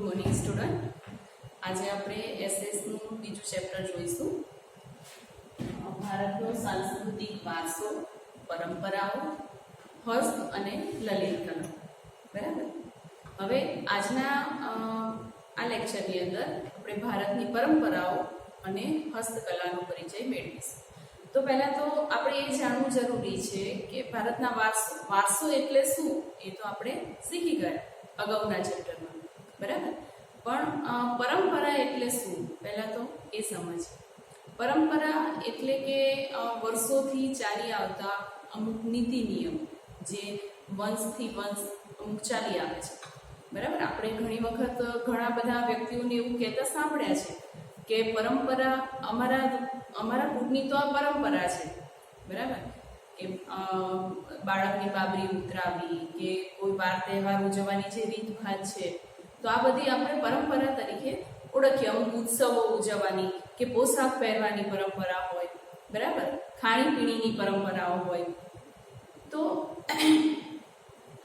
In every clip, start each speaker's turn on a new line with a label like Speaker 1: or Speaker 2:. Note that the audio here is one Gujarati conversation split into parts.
Speaker 1: Good morning student. આજે આપણે એસએસનું બીજું ચેપ્ટર જોઈશું. ભારતનો સાંસ્કૃતિક વારસો, પરંપરાઓ, હસ્ત અને લલિત કલા. બરાબર. હવે આજના આ લેક્ચરની અંદર આપણે ભારતની પરંપરાઓ અને હસ્તકલાનો પરિચય મેળવીશું. તો પહેલાં તો આપણે એ જાણવું જરૂરી છે કે ભારતના વારસો એટલે શું, એ તો આપણે શીખી ગયા અગાઉના ચેપ્ટરમાં. બરાબર. પણ પરંપરા એટલે શું, પહેલાં તો એ સમજ. પરંપરા એટલે કે વર્ષોથી ચાલી આવતા અમુક નીતિ નિયમ જે વંશથી વંશ અમુક ચાલી આવે છે. બરાબર. આપણે ઘણી વખત ઘણા બધા વ્યક્તિઓને એવું કહેતા સાંભળ્યા છે કે પરંપરા અમારા કુળની તો આ પરંપરા છે. બરાબર. કે બાળકની બાબરી ઉતરાવી કે કોઈ વાર તહેવાર ઉજવવાની જે રીતભાત છે, તો આ બધી આપણે પરંપરા તરીકે ઓળખીએ. અમુક ઉત્સવો ઉજવવાની કે પોશાક પહેરવાની પરંપરા હોય, બરાબર, ખાણીપીણીની પરંપરાઓ હોય, તો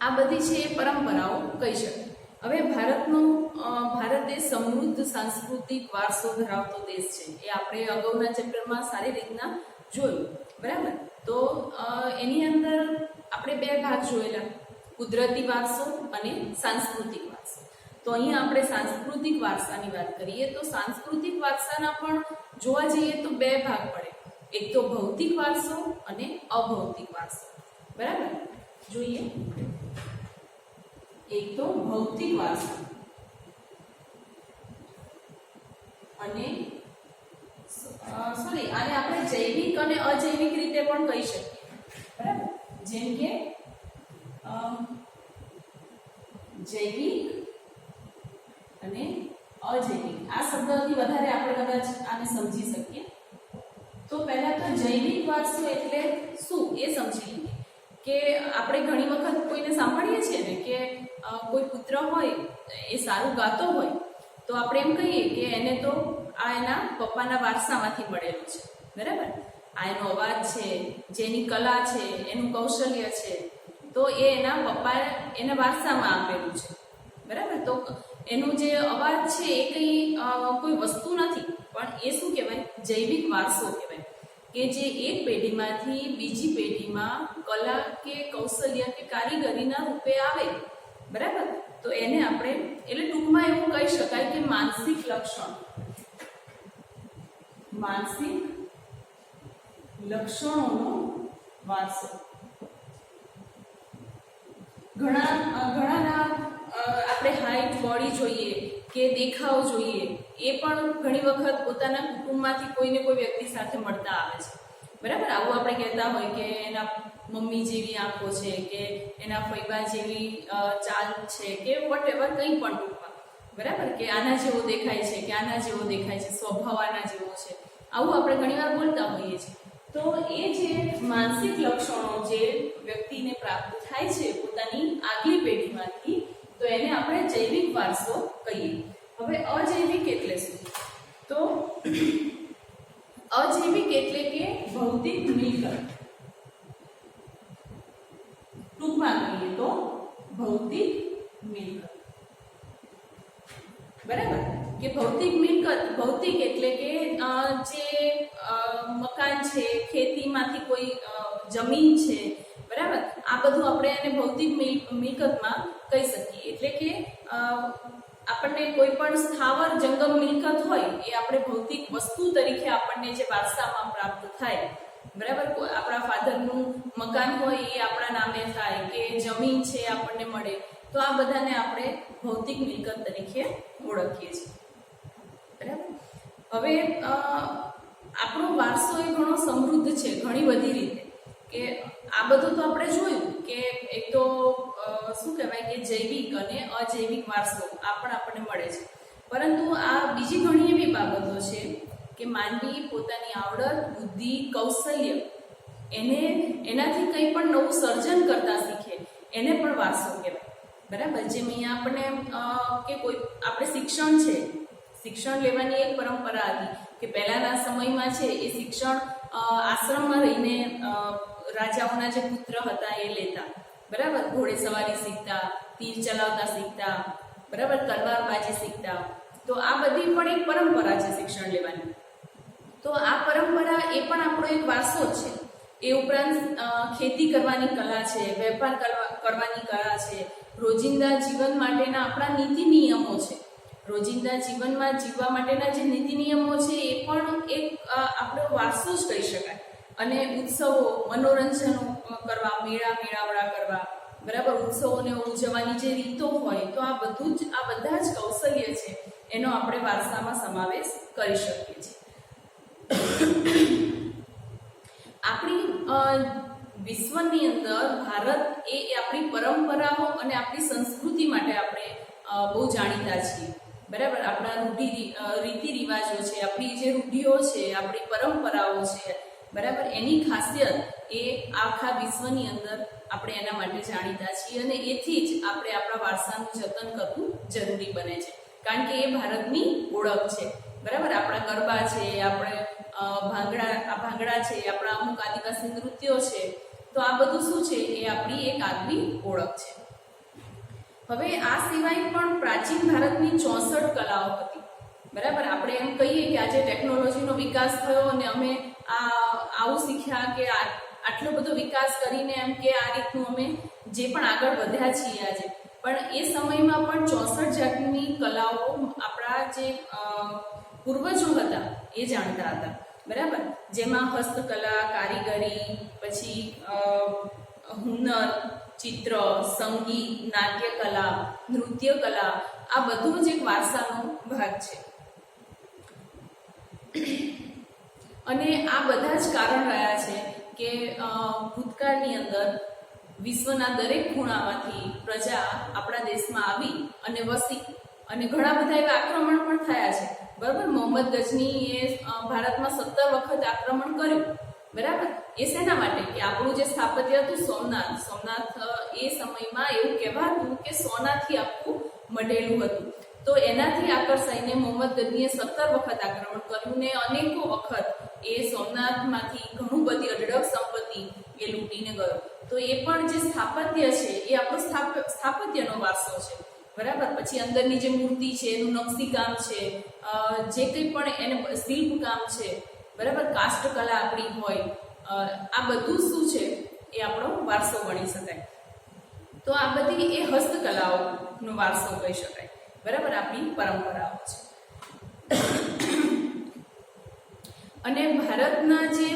Speaker 1: આ બધી છે એ પરંપરાઓ કહી શકાય. હવે ભારત એ સમૃદ્ધ સાંસ્કૃતિક વારસો ધરાવતો દેશ છે. એ આપણે અગાઉના ચેપ્ટરમાં સારી રીતના જોયું. બરાબર. તો એની અંદર આપણે બે ભાગ જોયેલા, કુદરતી વારસો અને સાંસ્કૃતિક વારસો. તો અહીંયા આપણે સાંસ્કૃતિક વારસાની વાત કરીએ તો સાંસ્કૃતિક વારસાના પણ જોવા જઈએ તો બે ભાગ પડે. એક તો ભૌતિક વારસો અને અભૌતિક વારસો. બરાબર. જોઈએ, એક તો ભૌતિક વારસો અને આને આપણે જૈવિક અને અજૈવિક રીતે પણ કહી શકીએ. બરાબર. જેમ કે જૈવિક અને અજૈવિક, આ શબ્દથી વધારે આપણે કદાચ આને સમજી શકીએ. તો પહેલા તો જૈવિક વારસો એટલે શું એ સમજી લઈએ. કે આપણે ઘણી વખત કોઈને સાંભળીએ છીએ ને કે કોઈ પુત્ર હોય એ સારું ગાતો હોય તો આપણે એમ કહીએ કે એને તો આ એના પપ્પાના વારસામાંથી મળેલું છે. બરાબર. આ એનો અવાજ છે, જેની કલા છે, એનું કૌશલ્ય છે, તો એ એના પપ્પા એના વારસામાં આપેલું છે. બરાબર. તો એનો જે અવાજ છે એ કંઈ કોઈ વસ્તુ નથી, પણ એ શું કહેવાય, જૈવિક વારસો કહેવાય. કે જે એક પેઢીમાંથી બીજી પેઢીમાં કલા કે કૌશલ્ય કે કારીગરીના રૂપે આવે. બરાબર. તો એને આપણે એટલે ટૂંકમાં એવું કહી શકાય કે માનસિક લક્ષણોનો વારસો. ઘણાના આપણે હાઈટ, બોડી જોઈએ કે દેખાવ જોઈએ, એ પણ ઘણી વખત પોતાના કુટુંબમાંથી કોઈને કોઈ વ્યક્તિ સાથે મળતા આવે છે. બરાબર. આવું આપણે કહેતા હોય કે એના મમ્મી જેવી આંખો છે કે એના ફૈબા જેવી ચાલ છે કે વોટ એવર, કંઈ પણ ટૂંકમાં. બરાબર. કે આના જેવો દેખાય છે કે આના જેવો દેખાય છે, સ્વભાવ આના જેવો છે, આવું આપણે ઘણીવાર બોલતા હોઈએ છીએ. તો એ જે માનસિક લક્ષણો જે વ્યક્તિને પ્રાપ્ત થાય છે પોતાની આગલી પેઢીમાંથી, તો એને આપણે જૈવિક વારસો કહીએ. હવે અજૈવિક એટલે શું? તો અજૈવિક એટલે કે ભૌતિક મિલકત. ટૂંકમાં કહીએ તો ભૌતિક મિલકત. બરાબર. કે ભૌતિક મિલકત, ભૌતિક એટલે કે જે મકાન છે, ખેતીમાંથી કોઈ જમીન છે, બરાબર, આ બધું આપણે એને ભૌતિક મિલકતમાં કહી શકીએ. એટલે કે આપણને કોઈ પણ સ્થાવર જંગમ મિલકત હોય એ આપણે ભૌતિક વસ્તુ તરીકે આપણને જે વારસામાં પ્રાપ્ત થાય. બરાબર. આપણા ફાધરનું મકાન હોય એ આપણા નામે થાય કે જમીન છે આપણને મળે, તો આ બધાને આપણે ભૌતિક મિલકત તરીકે ઓળખીએ છીએ. બરાબર. હવે આપણો વારસો એ ઘણો સમૃદ્ધ છે ઘણી બધી રીતે. કે આ બધું તો આપણે જોયું કે એક તો શું કહેવાય કે જૈવિક અને અજૈવિક વારસો આ પણ આપણને મળે છે. પરંતુ આ બીજી ઘણી એવી બાબતો છે કે માનવી પોતાની આવડત, બુદ્ધિ, કૌશલ્ય એનાથી કંઈ પણ નવું સર્જન કરતા શીખે, એને પણ વારસો કહેવાય. બરાબર. જેમ અહીંયા આપણને કે કોઈ આપણે શિક્ષણ લેવાની એક પરંપરા હતી કે પહેલાના સમયમાં છે એ શિક્ષણ આશ્રમમાં રહીને રાજાઓના જે પુત્ર હતા એ લેતા. બરાબર. ઘોડે સવારી શીખતા, તીર ચલાવતા શીખતા, બરાબર, તલવારબાજી શીખતા. તો આ બધી પણ એક પરંપરા છે શિક્ષણ લેવાની. તો આ પરંપરા એ પણ આપણો એક વારસો જ છે. એ ઉપરાંત ખેતી કરવાની કલા છે, વેપાર કરવાની કલા છે, રોજિંદા જીવન માટેના આપણા નીતિ નિયમો છે. રોજિંદા જીવનમાં જીવવા માટેના જે નીતિ નિયમો છે એ પણ એક આપણો વારસો જ કહી શકાય. અને ઉત્સવો, મનોરંજનો કરવા, મેળાવડા કરવા, બરાબર, ઉત્સવોને ઉજવવાની જે રીતો હોય, તો આ બધા જ કૌશલ્ય છે એનો આપણે વારસામાં સમાવેશ કરી શકીએ છીએ. આપણી વિશ્વની અંદર ભારત એ આપણી પરંપરાઓ અને આપણી સંસ્કૃતિ માટે આપણે બહુ જાણીતા છીએ. બરાબર, આપણા રીતિ રિવાજો છે, આપણી જે રૂઢિઓ છે, આપણી પરંપરાઓ છે, બરાબર, એની ખાસિયત એ આખા વિશ્વની અંદર આપણે એના માટે જાણીતા છીએ. અને એથી જ આપણે આપણા વારસાનું જતન કરવું જરૂરી બને છે, કારણ કે એ ભારતની ઓળખ છે. બરાબર, આપણા ગરબા છે, આપણે ભાંગડા છે, આપણા અમુક આદિવાસી નૃત્યો છે. તો આ બધું શું છે? એ આપણી એક આગવી ઓળખ છે. હવે આ સિવાય પણ પ્રાચીન ભારતની 64 કલાઓ હતી. બરાબર, આપણે એમ કહીએ કે આજે ટેકનોલોજીનો વિકાસ થયો અને અમે આવું શીખ્યા કે આટલો બધો વિકાસ કરીને એમ કે આ રીતનું અમે જે પણ આગળ વધ્યા છીએ આજે, પણ એ સમયમાં પણ 64 જાતની કલાઓ આપણા જે પૂર્વજો હતા એ જાણતા હતા. બરાબર, જેમાં હસ્તકલા, કારીગરી, પછી હુનર, ચિત્ર, સંગીત, નાટ્યકલા, નૃત્યકલા, આ બધું જ એક વારસાનો ભાગ છે. અને આ બધા જ કારણ રહ્યા છે કે ભૂતકાળની અંદર વિશ્વના દરેક ખૂણામાંથી પ્રજા આપણા દેશમાં આવી અને વસી, અને ઘણા બધા એવા આક્રમણ પણ થયા છે. બરાબર, મોહમ્મદ ગઝનીએ ભારતમાં 17 વખત આક્રમણ કર્યું. બરાબર, એ શેના માટે? કે આપણું જે સ્થાપત્ય હતું સોમનાથ એ સમયમાં એવું કહેવાતું કે સોનાથી આખું મઢેલું હતું. તો એનાથી આકર્ષાઈને મોહમ્મદ ગઝનીએ 17 વખત આક્રમણ કર્યું ને અનેકો વખત એ સોમનાથમાંથી ઘણું બધી અઢળક સંપત્તિ એ લૂંટીને ગયો. તો એ પણ જે સ્થાપત્ય છે એ આપણો સ્થાપત્યનો વારસો છે. બરાબર, પછી અંદરની જે મૂર્તિ છે એનું નકશીકામ છે, જે કંઈ પણ એને શિલ્પ કામ છે, બરાબર, કાષ્ઠકલા આપણી હોય, આ બધું શું છે એ આપણો વારસો ગણી શકાય. તો આ બધી એ હસ્તકલાઓનો વારસો કહી શકાય. બરાબર, આપણી પરંપરાઓ છે. અને ભારતના જે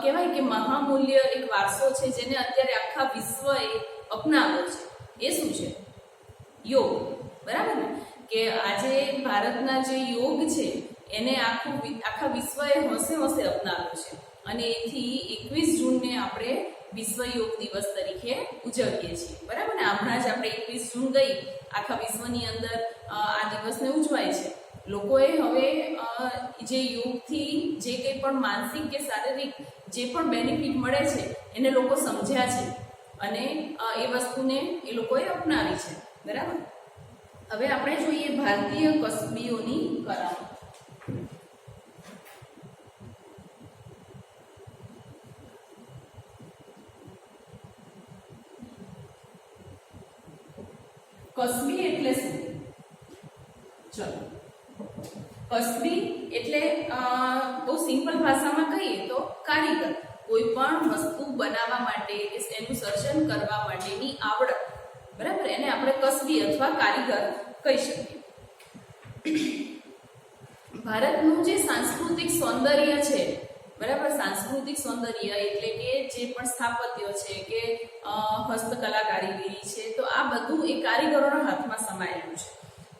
Speaker 1: કહેવાય કે મહામૂલ્ય એક વારસો છે જેને અત્યારે આખા વિશ્વએ અપનાવ્યો છે, એ શું છે? યોગ. બરાબર ને, કે આજે ભારતના જે યોગ છે એને આખા વિશ્વએ હોંશે અપનાવ્યો છે. અને એથી 21 જૂનને આપણે વિશ્વ યોગ દિવસ તરીકે ઉજવીએ છીએ. બરાબર ને, હમણાં જ આપણે 21 જૂન ગઈ, આખા વિશ્વની અંદર આ દિવસને ઉજવાય છે. લોકોએ હવે જે યોગથી જે કંઈ પણ માનસિક કે શારીરિક જે પણ બેનિફિટ મળે છે એને લોકો સમજ્યા છે અને એ વસ્તુને એ લોકોએ અપનાવી છે. બરાબર, હવે આપણે જોઈએ ભારતીય કસબીઓની કરામત. કસબી એટલે શું? ચલો, કસબી એટલે બહુ સિમ્પલ ભાષામાં કહીએ તો કારીગર. કોઈ પણ વસ્તુ બનાવવા માટે કે એનું સર્જન કરવા માટેની આવડત, બરાબર, એને આપણે કસબી અથવા કારીગર કહી શકીએ. ભારતનું જે સાંસ્કૃતિક સૌંદર્ય છે, બરાબર, સાંસ્કૃતિક સૌંદર્ય એટલે કે જે પણ સ્થાપત્ય છે કે હસ્તકલા કારીગરી છે, તો આ બધું એ કારીગરોના હાથમાં સમાયેલું છે.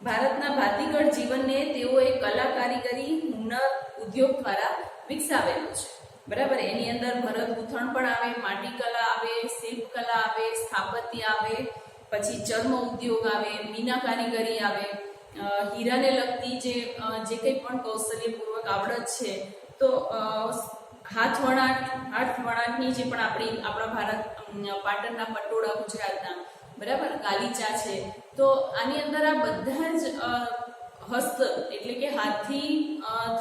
Speaker 1: ભારતના ભાતીગળ જીવનને તેઓએ કલા, કારીગરી, હુનર, ઉદ્યોગ દ્વારા વિકસાવેલું છે. બરાબર, એની અંદર ભરત ગૂંથણ પણ આવે, માટીકલા આવે, શિલ્પકલા આવે, સ્થાપત્ય આવે, પછી ચર્મ ઉદ્યોગ આવે, મીના કારીગરી આવે, હીરાને લગતી જે કંઈ પણ કૌશલ્યપૂર્વક આવડત છે, તો હાથ વણાટની જે પણ આપણા ભારત પાટણના પટોળા ગુજરાતના, બરાબર, ગાલીચા છે, તો આની અંદર આ બધા જ હસ્ત એટલે કે હાથથી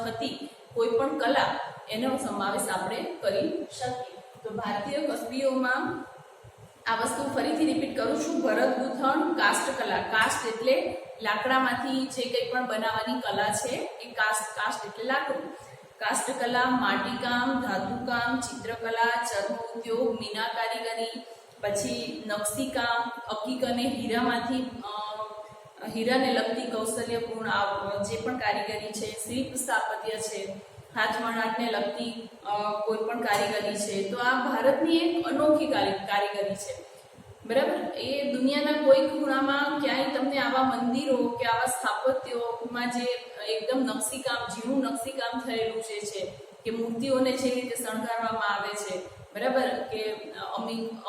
Speaker 1: થતી કોઈ પણ કલા એનો સમાવેશ આપણે કરી શકીએ. તો ભારતીય કસબીઓમાં આ વસ્તુ ફરીથી રિપીટ કરું છું. ભરત ગૂંથણ, કાસ્ટ કલા. કાસ્ટ એટલે લાકડામાંથી જે કંઈ પણ બનાવવાની કલા છે એ કાસ્ટ એટલે લાકડું. કાસ્ટ કલા, માટીકામ, ધાતુકામ, ચિત્રકલા, ચર્મ ઉદ્યોગ, મીના કારીગરી, પછી નકશીકામ, અકીક અને હીરામાંથી હીરાને લગતી કૌશલ્યપૂર્ણ જે પણ કારીગરી છે, શિલ્પ સ્થાપત્ય છે, હાથવણાટને લગતી કોઈ પણ કારીગરી છે. તો આ ભારતની એક અનોખી કારીગરી છે, બરાબર. એ દુનિયાના કોઈ ખૂણામાં ક્યાંય તમને આવા મંદિરો કે આવા સ્થાપત્યોમાં જે એકદમ નકશીકામ, ઝીણું નકશીકામ થયેલું જે છે, કે મૂર્તિઓને જે રીતે શણગારવામાં આવે છે, બરાબર, કે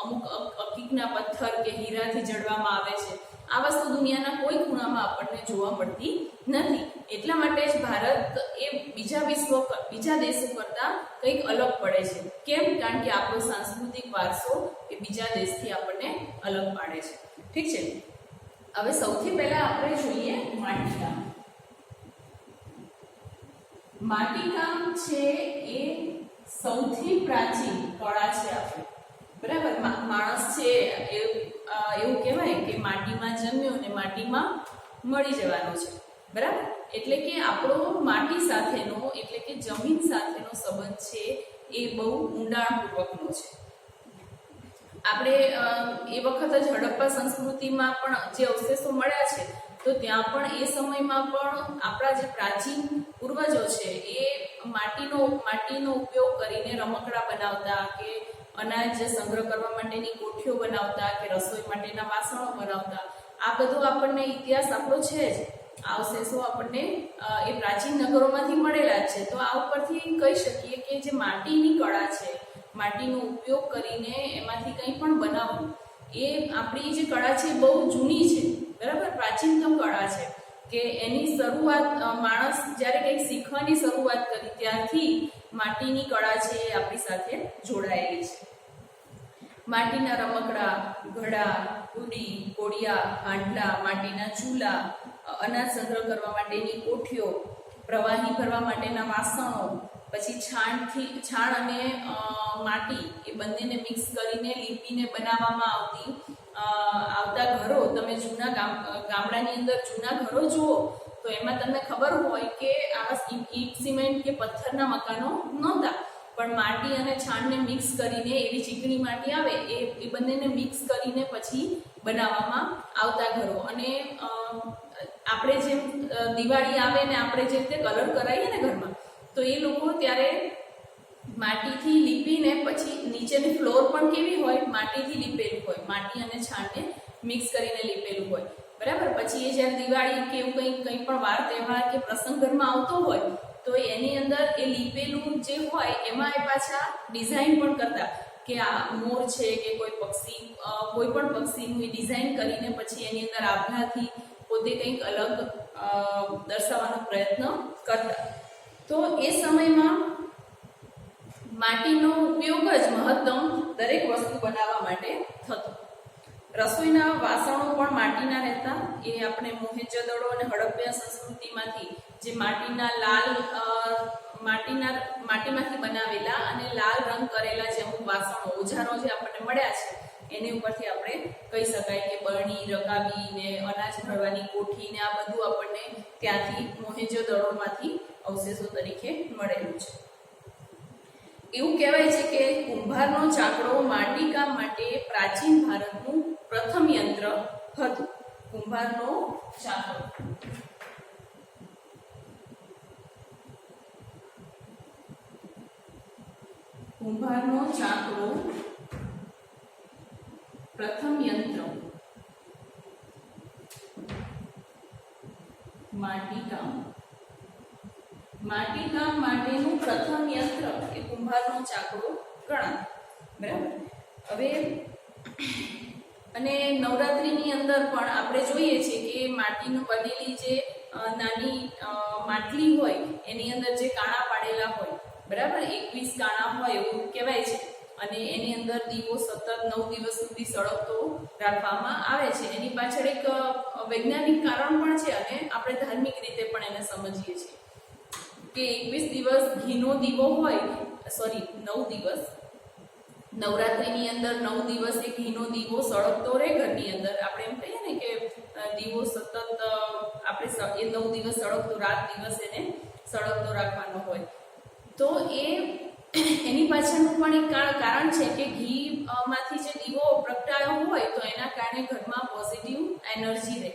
Speaker 1: અમુક અકીકના પથ્થર કે હીરાથી જડવામાં આવે છે, આ વસ્તુ દુનિયાના કોઈ ખૂણામાં આપણને જોવા મળતી નથી. એટલા માટે જ ભારત એ બીજા દેશો કરતાં કંઈક અલગ પડે છે. કેમ? કારણ કે આપણો સાંસ્કૃતિક વારસો એ બીજા દેશથી આપણને અલગ પાડે છે. ઠીક છે. હવે સૌથી પહેલા આપણે જોઈએ માટીકામ. માટીકામ છે એ સૌથી પ્રાચીન કળા છે આપણી, બરાબર. માણસ છે એવું કહેવાય કે માટીમાં જન્મ્યો ને માટીમાં મળી જવાનો છે, બરાબર. એટલે કે આપણો માટી સાથેનો એટલે કે જમીન સાથેનો સંબંધ છે એ બહુ ઊંડાણપૂર્વકનો છે. આપણે એ વખત જ હડપ્પા સંસ્કૃતિમાં પણ જે અવશેષો મળ્યા છે, તો ત્યાં પણ એ સમયમાં પણ આપણા જે પ્રાચીન પૂર્વજો છે એ માટીનો ઉપયોગ કરીને રમકડા બનાવતા, કે અનાજ સંગ્રહ કરવા માટેની કોઠીઓ બનાવતા, કે રસોઈ માટેના વાસણો બનાવતા. આ બધો આપણને ઇતિહાસ આપણો છે જ. આ અવશેષો આપણને એ પ્રાચીન નગરોમાંથી મળેલા જ છે. તો આ ઉપરથી કહી શકીએ કે જે માટીની કળા છે, માટીનો ઉપયોગ કરીને એમાંથી કંઈ પણ બનાવવું, એ આપણી જે કળા છે બહુ જૂની છે, બરાબર, પ્રાચીનતમ કળા છે. કે એની શરૂઆત માણસ જ્યારે કંઈક શીખવાની શરૂઆત કરી ત્યારથી માટીની કળા છે એ આપણી સાથે જોડાયેલી છે. માટીના રમકડા, ઘડા, કુડી, કોડિયા, હાંડલા, માટીના ચૂલા, અનાજ સંગ્રહ કરવા માટેની કોઠીઓ, પ્રવાહી ભરવા માટેના વાસણો, પછી છાણ અને માટી એ બંનેને મિક્સ કરીને લીપીને બનાવવામાં આવતા ઘરો. તમે જૂના ગામડાની અંદર જૂના ઘરો જુઓ તો એમાં તમને ખબર હોય કે આવા ઈંટ, સિમેન્ટ કે પથ્થરના મકાનો નહોતા, પણ માટી અને છાણને મિક્સ કરીને, એવી ચીકણી માટી આવે એ બંનેને મિક્સ કરીને પછી બનાવવામાં આવતા ઘરો. અને આપણે જેમ દિવાળી આવે ને આપણે જે રીતે કલર કરાવીએ ને ઘરમાં, તો એ લોકો ત્યારે માટીથી લીપીને પછી નીચેની ફ્લોર પણ કેવી હોય, માટીથી લીપેલું હોય, માટી અને છાણને મિક્સ કરીને લીપેલું હોય, બરાબર. પછી એ જ્યારે દિવાળી કે એવું કંઈ પણ વાર તહેવાર કે પ્રસંગ ઘરમાં આવતો હોય તો એની અંદર એ લીપેલું જે હોય એમાં એ પાછા ડિઝાઇન પણ કરતા, કે આ મોર છે કે કોઈ પણ પક્ષીનું એ ડિઝાઇન કરીને પછી એની અંદર આભલાથી પોતે કંઈક અલગ દર્શાવવાનો પ્રયત્ન કરતા. તો એ સમયમાં માટીનો ઉપયોગ જ મહત્તમ દરેક વસ્તુ બનાવવા માટે થતો. રસોઈના વાસણો પણ માટીના રહેતા. એ આપણે મોહેંજો-દડો અને હડપ્પા સંસ્કૃતિમાંથી જે માટીમાંથી બનાવેલા અને લાલ રંગ કરેલા જે અમુક વાસણો, ઓજારો જે આપણને મળ્યા છે, એની ઉપરથી આપણે કહી શકાય કે બરણી, રકાબી ને અનાજ ભરવાની કોઠી ને આ બધું આપણને ત્યાંથી મોહેંજો-દડોમાંથી અવશેષો તરીકે મળેલું છે. એવું કહેવાય છે કે કુંભારનો ચાકડો માટીકામ માટે પ્રાચીન ભારતનું પ્રથમ યંત્ર હતું. કુંભારનો ચાકડો પ્રથમ યંત્ર માટીકામ માટેનું પ્રથમ યંત્ર એ કુંભારનો ચાકડો ગણાય, બરાબર. હવે અને નવરાત્રિની અંદર પણ આપણે જોઈએ છીએ કે માટીનું બનેલી જે નાની માટલી હોય એની અંદર જે કાણા પાડેલા હોય, બરાબર, 21 કાણા હોય એવું કહેવાય છે. અને એની અંદર દીવો સતત 9 દિવસ સુધી સળગતો રાખવામાં આવે છે. એની પાછળ એક વૈજ્ઞાનિક કારણ પણ છે અને આપણે ધાર્મિક રીતે પણ એને સમજીએ છીએ કે 21 દિવસ ઘીનો દીવો હોય, 9 દિવસ નવરાત્રિની અંદર 9 દિવસ એ ઘીનો દીવો સળગતો રહે ઘરની અંદર. આપણે એમ કહીએ ને કે દીવો સતત આપણે એ 9 દિવસ સળગતો, રાત દિવસ એને સળગતો રાખવાનો હોય. તો એની પાછળનું પણ એક કારણ છે કે ઘી માંથી જે દીવો પ્રગટાયો હોય તો એના કારણે ઘરમાં પોઝિટિવ એનર્જી રહે.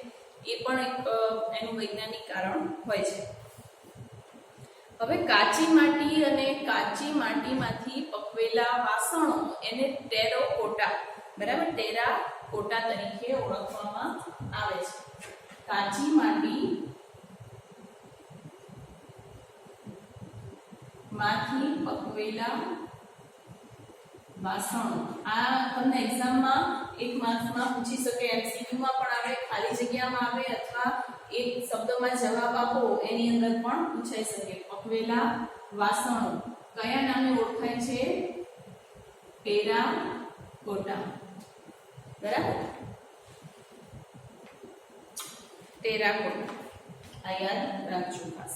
Speaker 1: એ પણ એક એનું વૈજ્ઞાનિક કારણ હોય છે. હવે કાચી માટી અને કાચી માટીમાંથી પકવેલા વાસણો એને ટેરાકોટા, બરાબર, ટેરાકોટા તરીકે ઓળખવામાં આવે છે. કાચી માટી માંથી પકવેલા વાસણો, આ તમને એક્ઝામમાં 1 માર્ક્સમાં પૂછી શકે, એમસીક્યુમાં પણ આવે, ખાલી જગ્યામાં આવે, અથવા એક શબ્દમાં જવાબ આપો એની અંદર પણ પૂછાઈ શકે. પકવેલા વાસણો કયા નામે ઓળખાય છે? ટેરાકોટા, બરાબર, ટેરાકોટા. આ યાદ રાખજો ખાસ.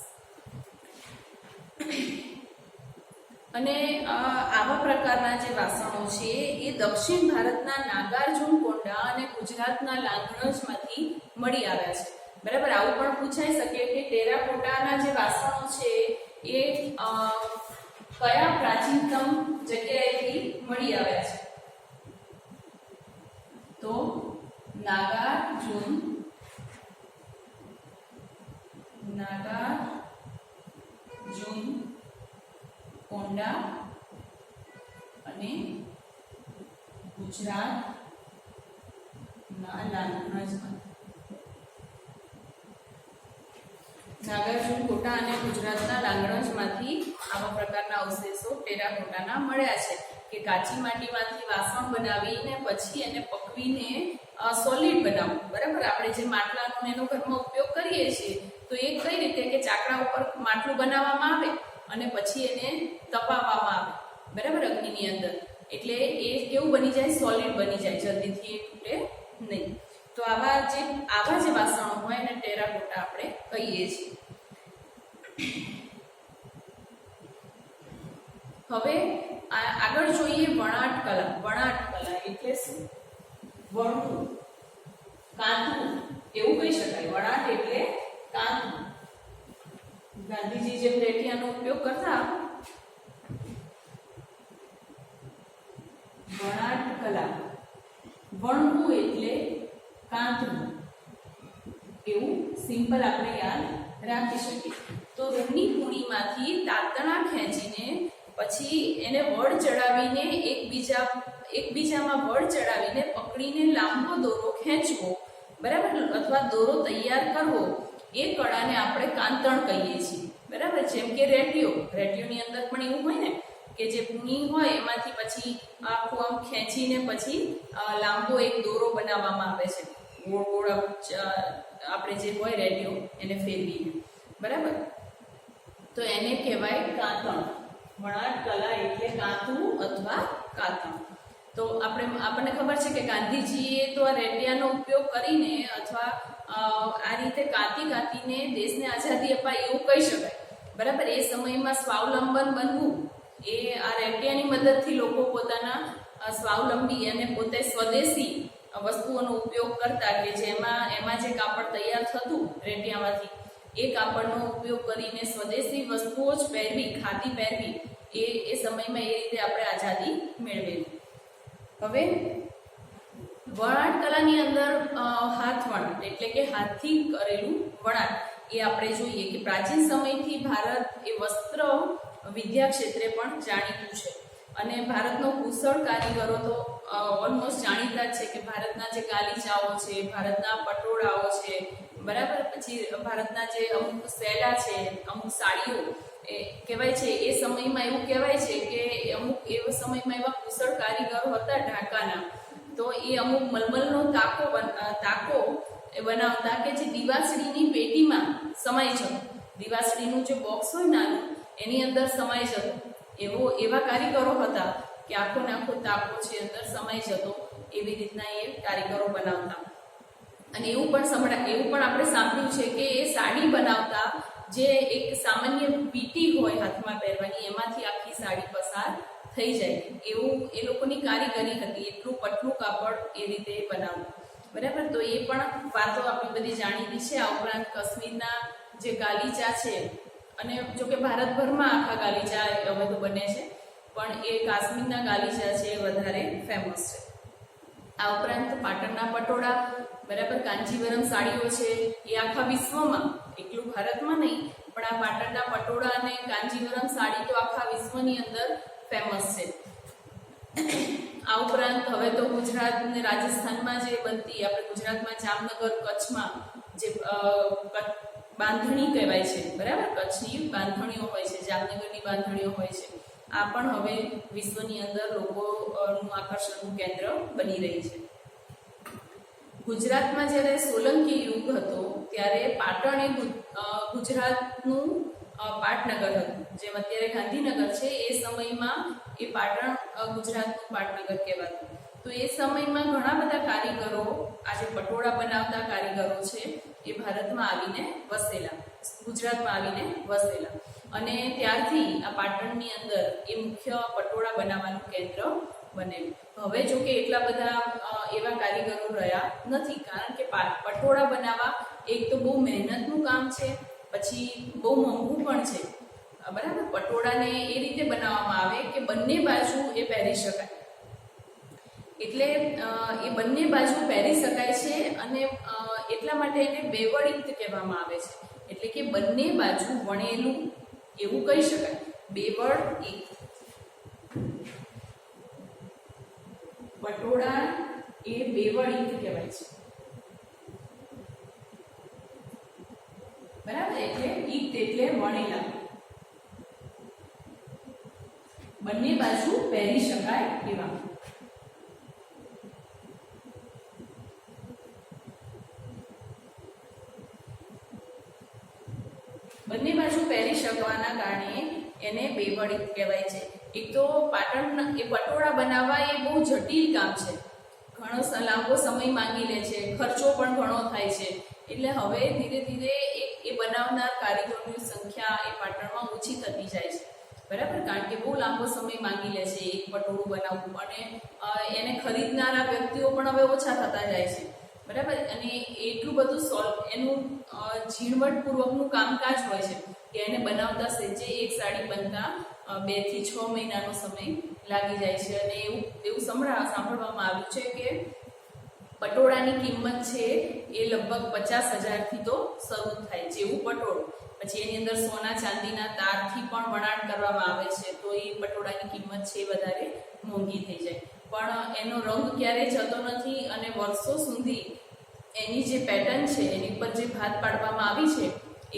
Speaker 1: અને આવા પ્રકારના જે વાસણો છે એ દક્ષિણ ભારતના નાગાર્જુનકોંડા અને ગુજરાતના લાંગણજમાંથી મળી આવ્યા છે, બરાબર. આવું પણ પૂછાઈ શકે કે ટેરાકોટાના જે વાસણો છે એ કયા પ્રાચીનતમ જગ્યાએથી મળી આવ્યા છે? તો નાગાર્જુનકોંડા અને ગુજરાતના લાંગણજમાંથી. નાગાર્જુનકોટા અને ગુજરાતના લાંગણજમાંથી આવા પ્રકારના અવશેષો ટેરાકોટાના મળ્યા છે કે કાચી માટીમાંથી વાસણ બનાવીને પછી એને પકવીને સોલિડ બનાવવું, બરાબર. આપણે જે માટલાનો એનો ઘરમાં ઉપયોગ કરીએ છીએ તો એ કઈ રીતે કે ચાકડા ઉપર માટલું બનાવવામાં આવે અને પછી એને તપાવવામાં આવે, બરાબર, અગ્નિની અંદર. એટલે એ કેવું બની જાય? સોલિડ બની જાય, જલ્દીથી એ તૂટે નહીં. તો આવા જે વાસણો હોય એને ટેરાકોટા આપણે કહીએ છીએ. હવે આગળ જોઈએ વણાટ કલા. વણાટ કલા એટલે શું? વણવું, કાંતવું એવું કહી શકાય. વણાટ એટલે કાંતવું. ગાંધીજી જે પ્લેટિયાનો ઉપયોગ કરતા, વણાટ કલા. વણવું એટલે કાંતવું, એવું સિમ્પલ આપણે યાદ રાખી શકીએ. તો રૂની પૂણીમાંથી તાતણા ખેંચીને પછી એને વળ ચડાવીને એકબીજામાં વળ ચડાવીને પકડીને લાંબો દોરો ખેંચવો, બરાબર, અથવા દોરો તૈયાર કરવો, એ કળાને આપણે કાંતણ કહીએ છીએ, બરાબર. જેમ કે રેડિયોની અંદર પણ એવું હોય ને કે જે પૂણી હોય એમાંથી પછી આખું આમ ખેંચીને પછી લાંબો એક દોરો બનાવવામાં આવે છે, ગોળ ગોળ આપણે જે હોય રેડિયો એને ફેરવીને, બરાબર. તો એને કહેવાય કાંતણ. વણાટ કલા એટલે કાંતવું અથવા કાંતણ. તો આપણને ખબર છે કે ગાંધીજીએ તો આ રેડિયાનો ઉપયોગ કરીને અથવા આ રીતે કાંતીને દેશને આઝાદી અપાય એવું કહી શકાય, બરાબર. એ સમયમાં સ્વાવલંબન બનવું એ આ રેડિયાની મદદથી લોકો પોતાના સ્વાવલંબી અને પોતે સ્વદેશી વસ્તુઓનો ઉપયોગ કરતા કે એમાં જે કાપડ તૈયાર થતું રેડિયામાંથી, એ કાપડનો ઉપયોગ કરીને સ્વદેશી વસ્તુઓ જ પહેરવી, ખાદી પહેરવી, એ સમયમાં એ રીતે આપણે આઝાદી મેળવેલી. હવે વણાટ કલાની અંદર હાથ વણાટ એટલે કે હાથથી કરેલું વણાટ એ આપણે જોઈએ કે પ્રાચીન સમયથી ભારત એ વસ્ત્ર વિદ્યા ક્ષેત્રે પણ જાણીતું છે. અને ભારતનો કુશળ કારીગરો તો ઓલમોસ્ટ જાણીતા જ છે કે ભારતના જે ગાલીચાઓ છે, ભારતના પટોળાઓ છે, બરાબર, પછી ભારતના જે અમુક સેલા છે, અમુક સાડીઓ એ કહેવાય છે. એ સમયમાં એવું કહેવાય છે કે અમુક એવા સમયમાં એવા કુશળ કારીગરો હતા ઢાકાના, તો એ અમુક મલમલનો તાકો બનાવતા કે જે દીવાસળીની પેટીમાં સમાઈ જતો. દીવાસળીનું જે બોક્સ હોય નાનું એની અંદર સમાઈ જતો. એવા કારીગરો હતા કે આખો ને આખો તાકો છે અંદર સમાઈ જતો, એવી રીતના એ કારીગરો બનાવતા. અને એવું પણ આપણે સાંભળ્યું છે કે એ સાડી બનાવતા, જે એક સામાન્ય પીટી હોય હાથમાં પહેરવાની, એમાંથી આખી સાડી પસાર થઈ જાય એવું એ લોકોની કારીગરી હતી, એટલું પતલું કાપડ એ રીતે બનાવવું, બરાબર. તો એ પણ વાતો આપણી બધી જાણીતી છે. આ ઉપરાંત કાશ્મીરના જે ગાલીચા છે, અને જો કે ભારતભરમાં આખા ગાલીચા હવે તો બને છે, પણ એ કાશ્મીરના ગાલીચા છે એ વધારે ફેમસ છે. આ ઉપરાંત પાટણના પટોળા, બરાબર, કાંજીવરમ સાડીઓ છે એ આખા વિશ્વમાં, એટલું ભારતમાં નહીં, પણ આ પાટણના પટોળા અને કાંજીવરમ સાડી તો આખા વિશ્વની અંદર ફેમસ છે. આ ઉપરાંત હવે તો ગુજરાત અને રાજસ્થાનમાં જે બનતી, આપણે ગુજરાતમાં જામનગર, કચ્છમાં જે બાંધણી કહેવાય છે, બરાબર, કચ્છની બાંધણીઓ હોય છે, જામનગરની બાંધણીઓ હોય છે, આ પણ હવે વિશ્વની અંદર લોકોનું આકર્ષણનું કેન્દ્ર બની રહી છે. ગુજરાતમાં જ્યારે સોલંકી યુગ હતો ત્યારે પાટણ એ ગુજરાતનું પાટનગર હતું, જેમ અત્યારે ગાંધીનગર છે, એ સમયમાં એ પાટણ ગુજરાતનું પાટનગર કહેવાતું. તો એ સમયમાં ઘણા બધા કારીગરો, આજે પટોળા બનાવતા કારીગરો છે, એ ભારતમાં આવીને વસેલા, ગુજરાતમાં આવીને વસેલા, અને ત્યારથી આ પાટણની અંદર એ મુખ્ય પટોળા બનાવવાનું કેન્દ્ર બનેલું. હવે જો કે એટલા બધા એવા કારીગરો રહ્યા નથી, કારણ કે પટોળા બનાવવા એક તો બહુ મહેનતનું કામ છે, પછી બહુ મોંઘું પણ છે, બરાબર. પટોળાને એ રીતે બનાવવામાં આવે કે બંને બાજુ એ પહેરી શકાય, એટલે એ બંને બાજુ પહેરી શકાય છે, અને એટલા માટે એને બેવડયુક્ત કહેવામાં આવે છે, એટલે કે બંને બાજુ વણેલું એવું કહી શકાય, બેવડયુક્ત. પટોળા એ બેવડયુક્ત કહેવાય છે, બરાબર, એટલે યુક્ત એટલે વણેલા, બંને બાજુ પહેરી શકાય એવા. બંને બાજુ પહેરી શકવાના કારણે એને બેવડયુક્ત કહેવાય છે. એક તો પાટણ એ પટોળા બનાવવા એ બહુ જટિલ કામ છે, ઘણો લાંબો સમય માંગી લે છે, ખર્ચો પણ ઘણો થાય છે, એટલે હવે ધીરે ધીરે એ બનાવનાર કારીગરોની સંખ્યા એ પાટણમાં ઓછી થતી જાય છે, બરાબર, કારણ કે બહુ લાંબો સમય માંગી લે છે એક પટોળું બનાવવું, અને એને ખરીદનારા વ્યક્તિઓ પણ હવે ઓછા થતા જાય છે, બરાબર. અને એટલું બધું એનું ઝીણવટપૂર્વકનું કામકાજ હોય છે કે એને બનાવતા સેજે એક સાડી બનતા 2 થી 6 મહિનાનો સમય લાગી જાય છે. અને એવું સાંભળવામાં આવ્યું છે કે પટોળાની કિંમત છે એ લગભગ 50,000 થી તો શરૂ થાય, જેવું પટોળું, પછી એની અંદર સોના ચાંદીના તારથી પણ વણાટ કરવામાં આવે છે, તો એ પટોળાની કિંમત છે વધારે મોંઘી થઈ જાય, પણ એનો રંગ ક્યારેય જતો નથી, અને વર્ષો સુધી એની જે પેટર્ન છે, એની ઉપર જે ભાત પાડવામાં આવી છે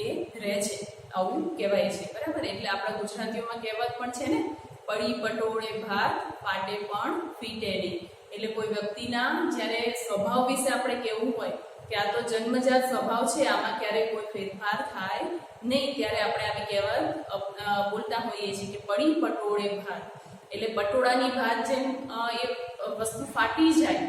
Speaker 1: એ રહે છે, આવું કહેવાય છે, બરાબર. એટલે આપણા ગુજરાતીઓમાં કહેવત પણ છે ને, પડી પટોળે ભાત પાટે પણ ફીટે નહીં. એટલે કોઈ વ્યક્તિના જ્યારે સ્વભાવ વિશે આપણે કહેવું હોય કે આ તો જન્મજાત સ્વભાવ છે, આમાં ક્યારેય કોઈ ફેરફાર થાય નહીં, ત્યારે આપણે આવી કહેવત બોલતા હોઈએ છીએ કે પડી પટોળે ભાત, એટલે પટોળાની ભાત જેમ એ વસ્તુ ફાટી જાય,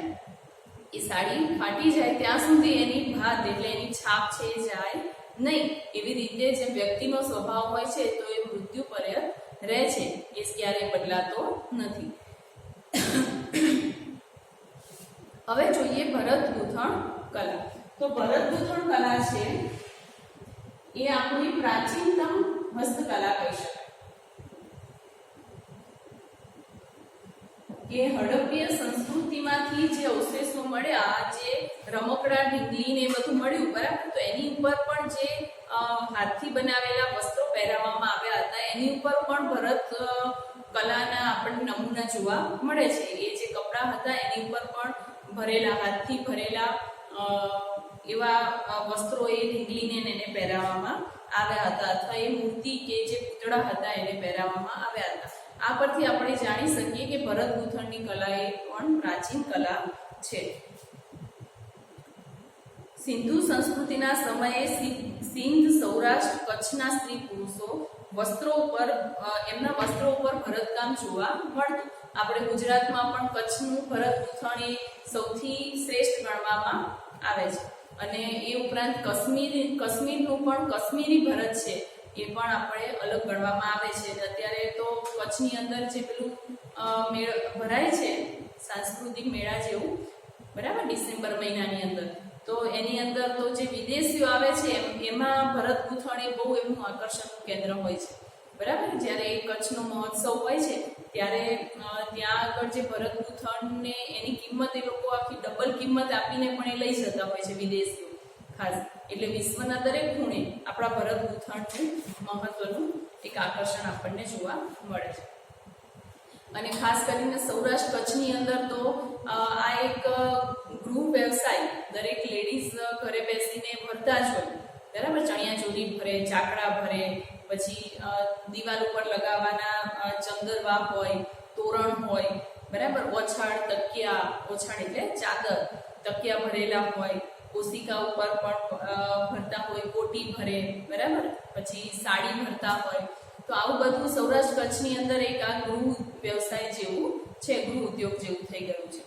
Speaker 1: એ સાડી ફાટી જાય ત્યાં સુધી એની ભાત એટલે એની છાપ છે જાય નહીં, એવી રીતે જે વ્યક્તિનો સ્વભાવ હોય છે તો એ મૃત્યુ પર્યંત રહે છે, એ ક્યારેય બદલાતો નથી. હવે જોઈએ ભરત ગૂંથણ કલા. તો ભરત ગૂંથણ કલા છે એ આપણી પ્રાચીનતમ હસ્તકલા કહી શકાય, કે હડપ્પીય સંસ્કૃતિમાંથી જે અવશેષો મળ્યા, જે રમકડા, ઢીંગલી ને એ બધું મળ્યું, બરાબર, તો એની ઉપર પણ જે હાથથી બનાવેલા વસ્ત્રો પહેરાવવામાં આવ્યા હતા, એની ઉપર પણ ભરત કલાના આપણને નમૂના જોવા મળે છે. એ જે કપડાં હતા એની ઉપર પણ ભરેલા, હાથથી ભરેલા એવા વસ્ત્રો એ ઢીંગલીને એને પહેરાવવામાં આવ્યા હતા, અથવા એ મૂર્તિ કે જે પૂતળા હતા એને પહેરાવવામાં આવ્યા હતા. આ પરથી આપણે જાણી શકીએ કે ભરત ગૂંથણની કલા એ પણ પ્રાચીન કલા છે. સિંધુ સંસ્કૃતિના સમયે સિંધ, સૌરાષ્ટ્ર, કચ્છના સ્ત્રી પુરુષો વસ્ત્રો ઉપર, એમના વસ્ત્રો ઉપર ભરતકામ જોવા મળતું. આપણે ગુજરાતમાં પણ કચ્છનું ભરત ગૂંથણ એ સૌથી શ્રેષ્ઠ ગણવામાં આવે છે, અને એ ઉપરાંત કાશ્મીરનું પણ કાશ્મીરી ભરત છે એ પણ આપણે અલગ ગણવામાં આવે છે. અત્યારે તો કચ્છની અંદર જે પેલું મેળ ભરાય છે, સાંસ્કૃતિક મેળા જેવું, બરાબર, ડિસેમ્બર મહિનાની અંદર. તો એની અંદર તો જે વિદેશીઓ આવે છે એમાં ભરત ગૂંથણ એ બહુ એમનું આકર્ષણનું કેન્દ્ર હોય છે, બરાબર. જ્યારે કચ્છનો મહોત્સવ હોય છે ત્યારે ત્યાં આગળ જે ભરત ગૂંથણને એની કિંમત એ લોકો આખી ડબલ કિંમત આપીને પણ એ લઈ જતા હોય છે વિદેશીઓ ખાસ. એટલે વિશ્વના દરેક ખૂણે આપણા ભરત ગૂંથણનું મહત્વનું એક આકર્ષણ આપણને જોવા મળે છે. અને ખાસ કરીને સૌરાષ્ટ્ર કચ્છની અંદર તો આ એક ગૃહ વ્યવસાય દરેક લેડીઝ ઘરે બેસીને ભરતા જ હોય, બરાબર. ચણિયા ચોલી ભરે, ચાકડા ભરે, પછી દિવાલ ઉપર લગાવવાના ચંદરવા હોય, તોરણ હોય, બરાબર. ઓછાળ તકિયા, ઓછાળ એટલે ચાદર, તકિયા ભરેલા હોય, કોશિકા ઉપર પણ ભરતા હોય, કોટી ભરે, બરાબર. પછી સાડી ભરતા હોય. તો આવું બધું સૌરાષ્ટ્ર કચ્છની અંદર એક આ ગૃહ વ્યવસાય જેવું છે, ગૃહ ઉદ્યોગ જેવું થઈ ગયું છે.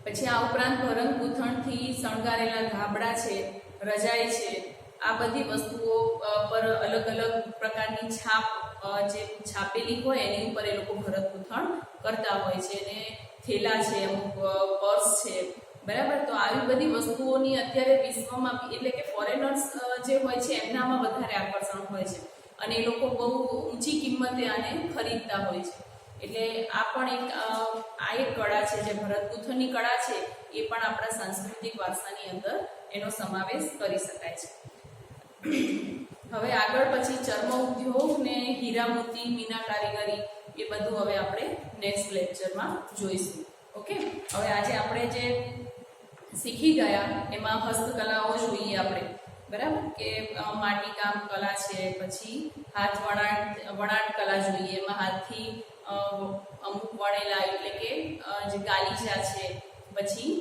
Speaker 1: પછી આ ઉપરાંત ભરત ગૂંથણથી શણગારેલા ધાબળા છે, રજાઈ છે, આ બધી વસ્તુઓ પર અલગ અલગ પ્રકારની છાપ જે છાપેલી હોય એની ઉપર એ લોકો ભરત ગૂંથણ કરતા હોય છે. અને થેલા છે, અમુક પર્સ છે, બરાબર. તો આવી બધી વસ્તુઓની અત્યારે વિશ્વમાં એટલે કે ફોરેનર્સ જે હોય છે એમનામાં વધારે આકર્ષણ હોય છે અને એ લોકો બહુ ઊંચી કિંમતે આને ખરીદતા હોય છે. એટલે આ પણ એક કળા છે, જે ભરત ગૂંથણની કળા છે એ પણ આપણા સાંસ્કૃતિક વારસાની અંદર એનો સમાવેશ કરી શકાય છે. હવે આગળ પછી ચર્મ ઉદ્યોગ ને હીરા મોતી, મીના કારીગરી એ બધું હવે આપણે નેક્સ્ટ લેક્ચરમાં જોઈશું. ઓકે, હવે આજે આપણે જે શીખી ગયા એમાં હસ્તકલાઓ જોઈએ આપણે, બરાબર. કે માટીકામ કલા છે, પછી હાથ વણાટ કલા જોઈએ, એમાં હાથથી અમુક વણેલા એટલે કે જે ગાલીચા છે, પછી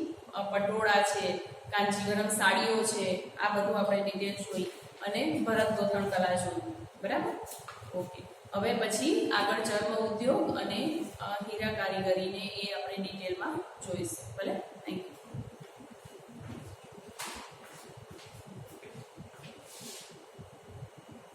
Speaker 1: પટોળા છે, કાંચીગરમ સાડીઓ છે, આ બધું આપણે ડિટેલ જોઈ અને ભરત ગૂંથણ કલા જોઈ, બરાબર. ઓકે, હવે પછી આગળ ચર્મ ઉદ્યોગ અને હીરા કારીગરીને એ